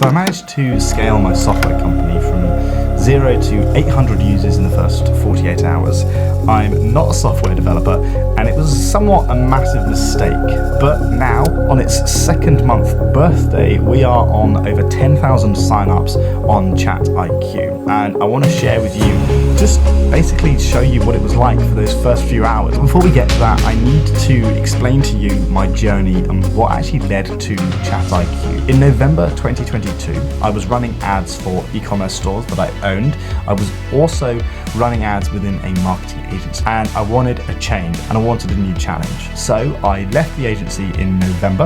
So I managed to scale my software company from 0 to 800 users in the first 48 hours. I'm not a software developer, and it was somewhat a massive mistake. But now, on its second month birthday, we are on over 10,000 signups on ChatIQ. And I want to share with you, just basically show you what it was like for those first few hours. Before we get to that, I need to explain to you my journey and what actually led to ChatIQ. In November 2022, I was running ads for e-commerce stores that I owned. I was also running ads within a marketing agency, and I wanted a change and I wanted a new challenge. So I left the agency in November,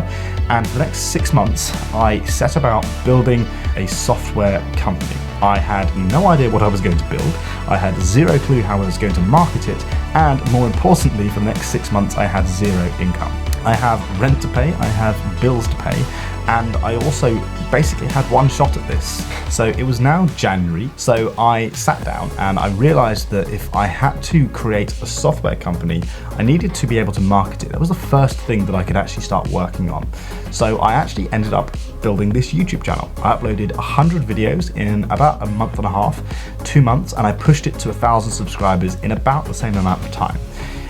and for the next 6 months, I set about building a software company. I had no idea what I was going to build. I had zero clue how I was going to market it, and more importantly, for the next 6 months, I had zero income. I have rent to pay, I have bills to pay, and I also basically had one shot at this. So it was now January, so I sat down and I realized that if I had to create a software company, I needed to be able to market it. That was the first thing that I could actually start working on. So I actually ended up building this YouTube channel. I uploaded 100 videos in about a month and a half, 2 months, and I pushed it to 1,000 subscribers in about the same amount of time.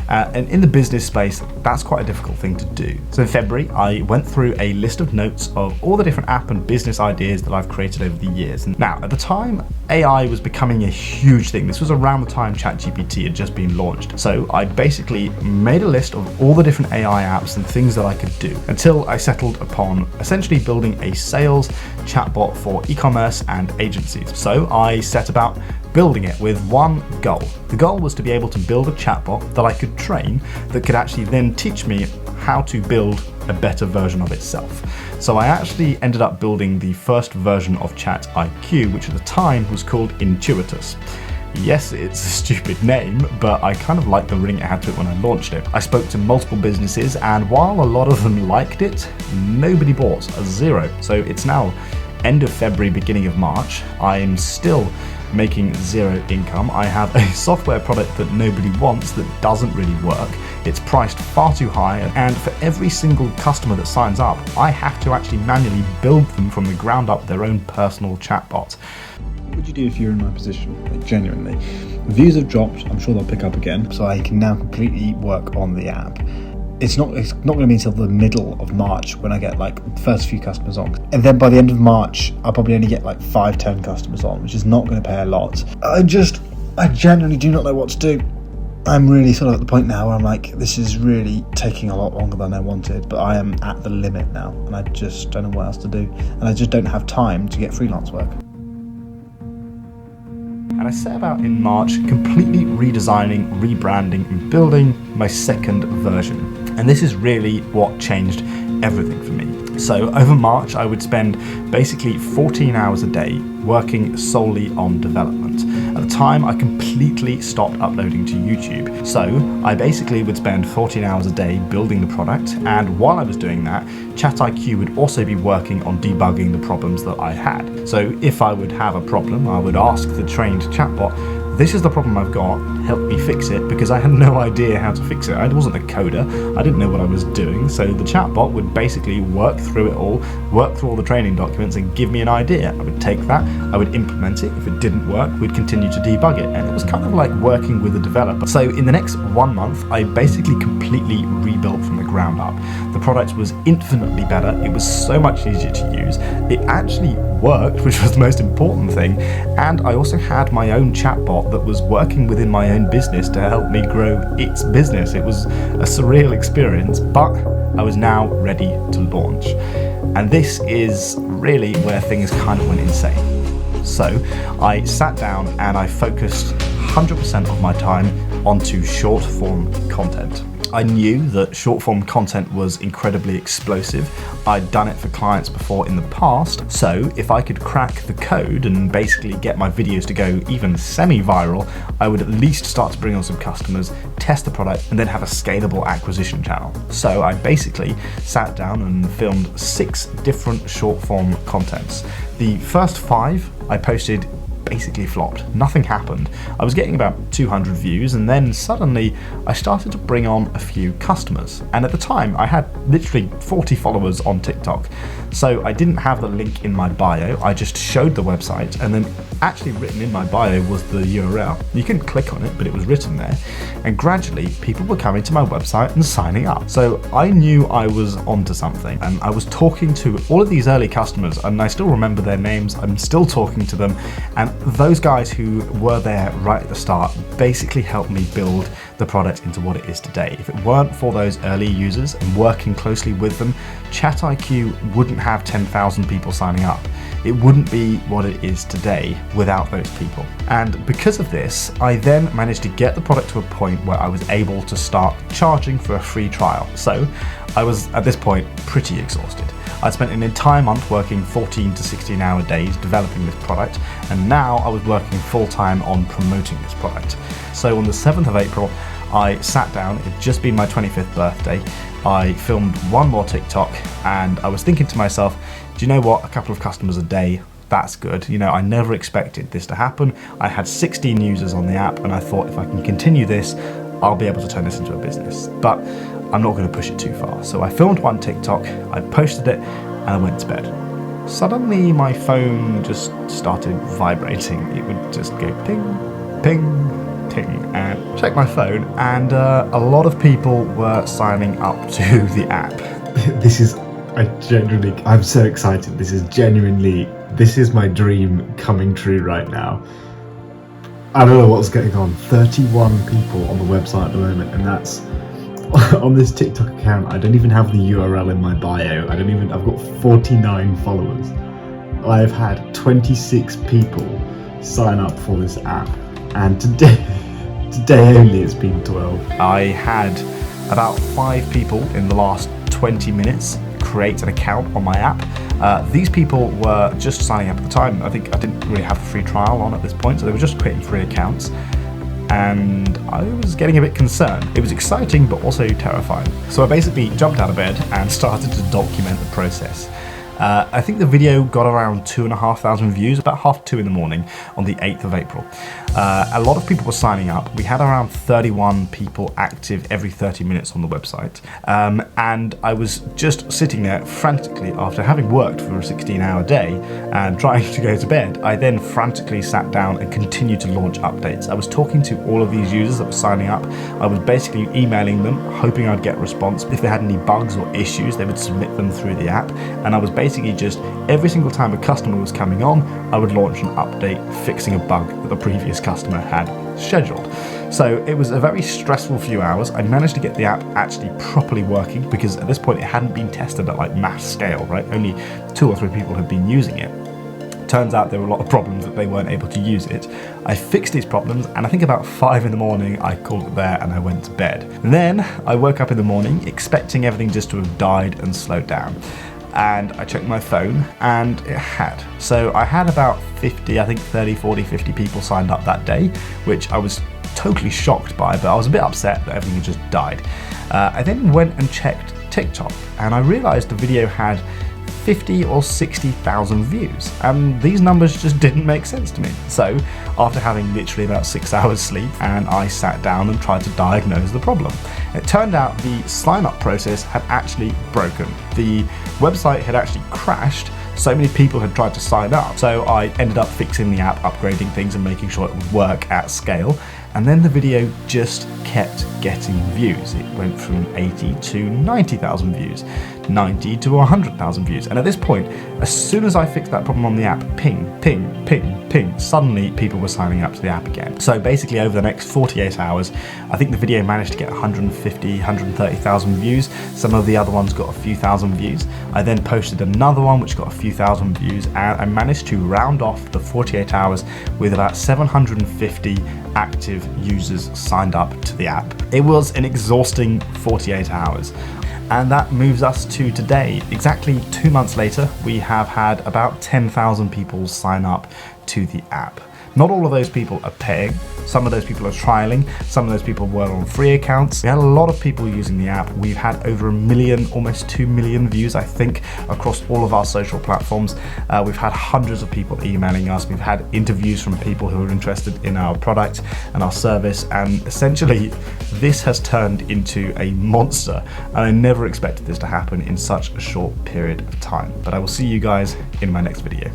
And in the business space, that's quite a difficult thing to do. So in February, I went through a list of notes of all the different app and business ideas that I've created over the years. And now, at the time, AI was becoming a huge thing. This was around the time ChatGPT had just been launched. So I basically made a list of all the different AI apps and things that I could do until I settled upon essentially building a sales chatbot for e-commerce and agencies. So I set about building it with one goal. The goal was to be able to build a chatbot that I could train that could actually then teach me how to build a better version of itself. So I actually ended up building the first version of ChatIQ, which at the time was called Intuitus. Yes, it's a stupid name, but I kind of liked the ring it had to it when I launched it. I spoke to multiple businesses, and while a lot of them liked it, nobody bought, a zero. So it's now end of February, beginning of March. I'm still making zero income. I have a software product that nobody wants, that doesn't really work. It's priced far too high, and for every single customer that signs up, I have to actually manually build them from the ground up their own personal chatbot. What would you do if you're in my position, like, genuinely? Views have dropped, I'm sure they'll pick up again, so I can now completely work on the app. It's not going to be until the middle of March when I get like the first few customers on. And then by the end of March, I'll probably only get like 5-10 customers on, which is not going to pay a lot. I genuinely do not know what to do. I'm really sort of at the point now where I'm like, this is really taking a lot longer than I wanted, but I am at the limit now, and I just don't know what else to do. And I just don't have time to get freelance work. And I set about in March completely redesigning, rebranding, and building my second version. And this is really what changed everything for me. So over March, I would spend basically 14 hours a day working solely on development. At the time, I completely stopped uploading to YouTube. So I basically would spend 14 hours a day building the product. And while I was doing that, ChatIQ would also be working on debugging the problems that I had. So if I would have a problem, I would ask the trained chatbot, this is the problem I've got, help me fix it, because I had no idea how to fix it. I wasn't a coder, I didn't know what I was doing, so the chatbot would basically work through it all, work through all the training documents and give me an idea. I would take that, I would implement it. If it didn't work, we'd continue to debug it, and it was kind of like working with a developer. So in the next 1 month, I basically completely rebuilt from the ground up. The product was infinitely better, it was so much easier to use, it actually worked, which was the most important thing, and I also had my own chatbot that was working within my own business to help me grow its business. It was a surreal experience, but I was now ready to launch. And this is really where things kind of went insane. So I sat down and I focused 100% of my time onto short form content. I knew that short form content was incredibly explosive. I'd done it for clients before in the past, so if I could crack the code and basically get my videos to go even semi-viral, I would at least start to bring on some customers, test the product, and then have a scalable acquisition channel. So I basically sat down and filmed 6 different short form contents. The first 5 I posted basically flopped. Nothing happened. I was getting about 200 views, and then suddenly I started to bring on a few customers. And at the time, I had literally 40 followers on TikTok. So I didn't have the link in my bio, I just showed the website, and then actually written in my bio was the URL. You couldn't click on it, but it was written there. And gradually, people were coming to my website and signing up. So I knew I was onto something, and I was talking to all of these early customers, and I still remember their names, I'm still talking to them, and those guys who were there right at the start basically helped me build the product into what it is today. If it weren't for those early users and working closely with them, ChatIQ wouldn't have 10,000 people signing up. It wouldn't be what it is today without those people. And because of this, I then managed to get the product to a point where I was able to start charging for a free trial. So I was at this point pretty exhausted. I spent an entire month working 14 to 16 hour days developing this product, and now I was working full time on promoting this product. So on the 7th of April, I sat down, it had just been my 25th birthday, I filmed one more TikTok, and I was thinking to myself, do you know what, a couple of customers a day, that's good. You know, I never expected this to happen. I had 16 users on the app, and I thought if I can continue this, I'll be able to turn this into a business. But I'm not going to push it too far. So I filmed one TikTok, I posted it, and I went to bed. Suddenly my phone just started vibrating. It would just go ping, ping, ping, and check my phone, and a lot of people were signing up to the app. I'm so excited. This is my dream coming true right now. I don't know what's going on. 31 people on the website at the moment, and that's on this TikTok account. I don't even have the URL in my bio. I've got 49 followers. I've had 26 people sign up for this app, and today only it's been 12. I had about 5 people in the last 20 minutes create an account on my app. These people were just signing up at the time. I think I didn't really have a free trial on at this point, so they were just creating free accounts. And I was getting a bit concerned. It was exciting, but also terrifying. So I basically jumped out of bed and started to document the process. I think the video got around 2,500 views, about 2:30 in the morning on the 8th of April. A lot of people were signing up. We had around 31 people active every 30 minutes on the website. And I was just sitting there frantically after having worked for a 16-hour day and trying to go to bed. I then frantically sat down and continued to launch updates. I was talking to all of these users that were signing up. I was basically emailing them, hoping I'd get a response. If they had any bugs or issues, they would submit them through the app. And I was basically just every single time a customer was coming on, I would launch an update fixing a bug that the previous customer had scheduled. So it was a very stressful few hours. I managed to get the app actually properly working because at this point it hadn't been tested at like mass scale, right? Only 2 or 3 people had been using it. Turns out there were a lot of problems that they weren't able to use it. I fixed these problems, and I think about 5 in the morning I called it there and I went to bed. And then I woke up in the morning expecting everything just to have died and slowed down. And I checked my phone, and it had. So I had about 50, I think 30, 40, 50 people signed up that day, which I was totally shocked by, but I was a bit upset that everything had just died. I then went and checked TikTok, and I realized the video had 50 or 60,000 views, and these numbers just didn't make sense to me. So after having literally about 6 hours sleep, and I sat down and tried to diagnose the problem. It turned out the sign-up process had actually broken. The website had actually crashed. So many people had tried to sign up. So I ended up fixing the app, upgrading things and making sure it would work at scale. And then the video just kept getting views. It went from 80 to 90,000 views, 90 to 100,000 views. And at this point, as soon as I fixed that problem on the app, ping, ping, ping, ping, suddenly people were signing up to the app again. So basically over the next 48 hours, I think the video managed to get 150, 130,000 views. Some of the other ones got a few thousand views. I then posted another one which got a few thousand views, and I managed to round off the 48 hours with about 750 active users signed up to the app. It was an exhausting 48 hours. And that moves us to today. Exactly 2 months later, we have had about 10,000 people sign up to the app. Not all of those people are paying. Some of those people are trialing. Some of those people were on free accounts. We had a lot of people using the app. We've had over 1 million, almost 2 million views, I think, across all of our social platforms. We've had hundreds of people emailing us. We've had interviews from people who are interested in our product and our service. And essentially, this has turned into a monster. And I never expected this to happen in such a short period of time. But I will see you guys in my next video.